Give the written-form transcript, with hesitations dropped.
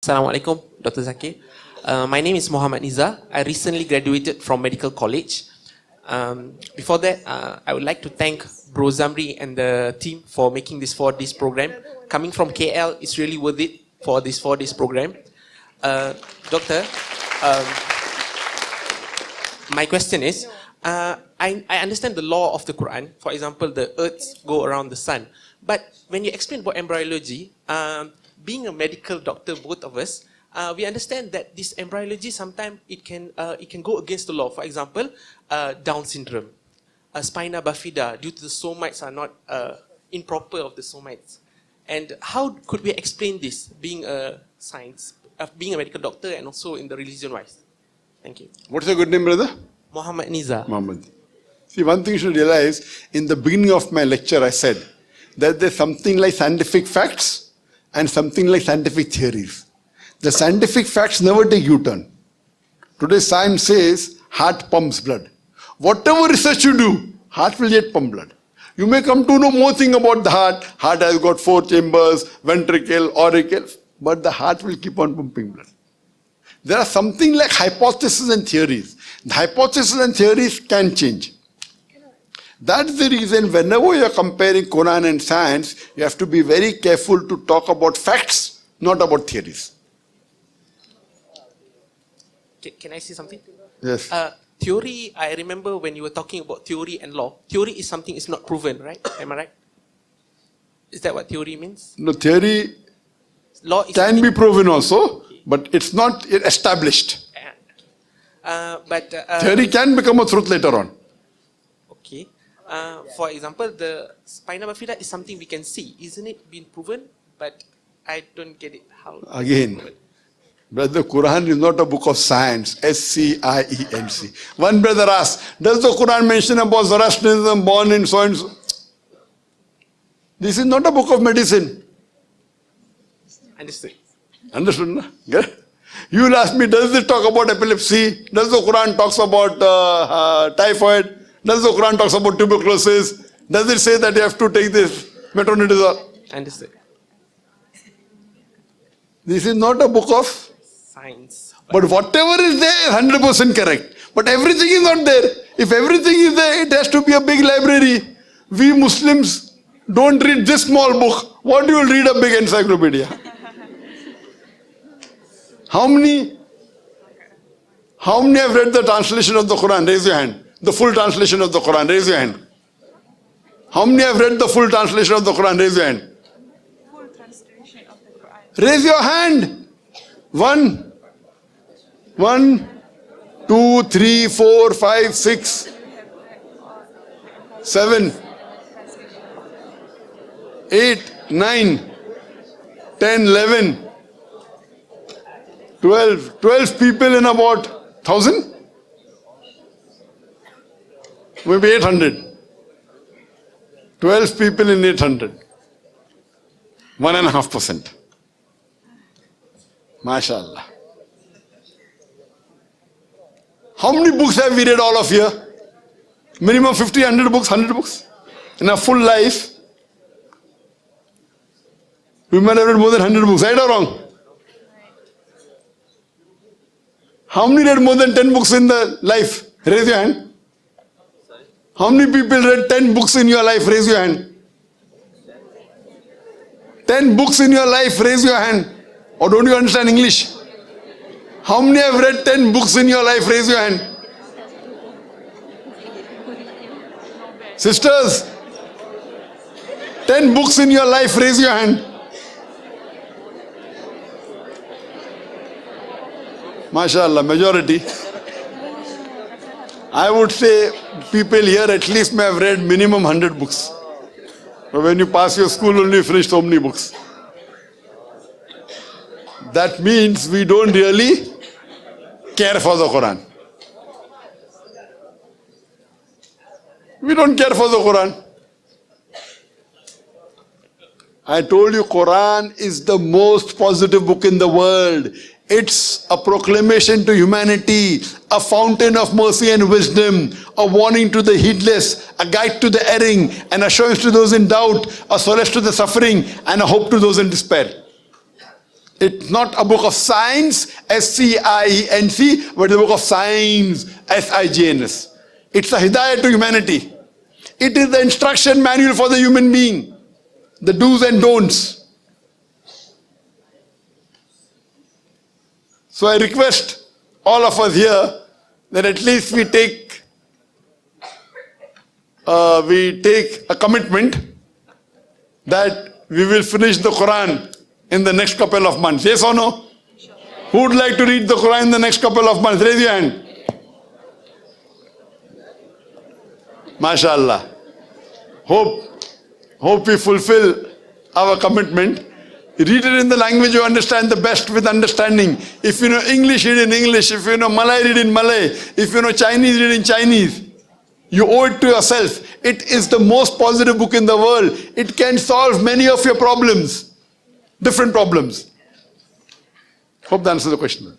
Assalamualaikum, Dr. Zakir. My name is Muhammad Niza. I recently graduated from medical college. Before that, I would like to thank Bro Zamri and the team for making this 4 days program. Coming from KL, it's really worth it for this 4 days program. Doctor, my question is, I understand the law of the Qur'an. For example, the earths go around the sun. But when you explain about embryology, being a medical doctor, both of us, we understand that this embryology sometimes it can go against the law. For example, Down syndrome, spina bifida, due to the somites are not improper of the somites. And how could we explain this, being a being a medical doctor and also in the religion-wise? Thank you. What's your good name, brother? Muhammad Niza. Muhammad. See, one thing you should realize, in the beginning of my lecture I said that there's something like scientific facts and something like scientific theories. The scientific facts never take U-turn. Today science says heart pumps blood. Whatever research you do, heart will yet pump blood. You may come to know more thing about the heart. Heart has got 4 chambers, ventricle, auricle, but the heart will keep on pumping blood. There are something like hypotheses and theories. The hypotheses and theories can change. That's the reason whenever you are comparing Quran and science, you have to be very careful to talk about facts, not about theories. Can I say something? Yes. Theory, I remember when you were talking about theory and law. Theory is something is not proven, right? Am I right? Is that what theory means? No, theory Law is can be proven also, but it's not established. Theory can become a truth later on. Okay. For example, the spina bifida is something we can see. Isn't it been proven? But I don't get it. How? Again, brother, Quran is not a book of science. S-C-I-E-N-C. One brother asked, does the Quran mention about Zoroastrianism born in so and so? This is not a book of medicine. Understood. Understood, no? Good. You will ask me, does it talk about epilepsy? Does the Quran talks about typhoid? Does the Quran talks about tuberculosis? Does it say that you have to take this metronidazole? Understood. This is not a book of Science. but whatever is there is 100% correct. But everything is not there. If everything is there, it has to be a big library. We Muslims don't read this small book. What do you read a big encyclopedia? How many have read the translation of the Quran? Raise your hand. The full translation of the Quran. Raise your hand. How many have read the full translation of the Quran? Raise your hand. Full translation of the Quran. Raise your hand. 1, 2, 3, 4, 5, 6, 7, 8, 9, 10, 11, 12 people in about 1,000? Maybe 800. 12 people in 800. 1.5%. MashaAllah. How many books have we read all of here? Minimum 50, 100 books, 100 books? In a full life, we might have read more than 100 books. Right or wrong? How many read more than 10 books in the life? Raise your hand. How many people read 10 books in your life? Raise your hand. 10 books in your life? Raise your hand. Or don't you understand English? How many have read 10 books in your life? Raise your hand. Sisters, 10 books in your life? Raise your hand. MashaAllah, majority. I would say people here at least may have read minimum 100 books. But when you pass your school, only you finish so many books. That means we don't really care for the Quran. We don't care for the Quran. I told you Quran is the most positive book in the world. It's a proclamation to humanity, a fountain of mercy and wisdom, a warning to the heedless, a guide to the erring, an assurance to those in doubt, a solace to the suffering, and a hope to those in despair. It's not a book of science, S-C-I-E-N-C, but a book of signs, S-I-G-N-S. It's a hidayah to humanity. It is the instruction manual for the human being. The do's and don'ts. So I request all of us here that at least we take a commitment that we will finish the Qur'an in the next couple of months. Yes or no? Who would like to read the Qur'an in the next couple of months? Raise your hand. MashaAllah. Hope we fulfill our commitment. Read it in the language you understand the best with understanding. If you know English, read in English. If you know Malay, read in Malay. If you know Chinese, read in Chinese. You owe it to yourself. It is the most positive book in the world. It can solve many of your problems. Different problems. Hope that answers the question.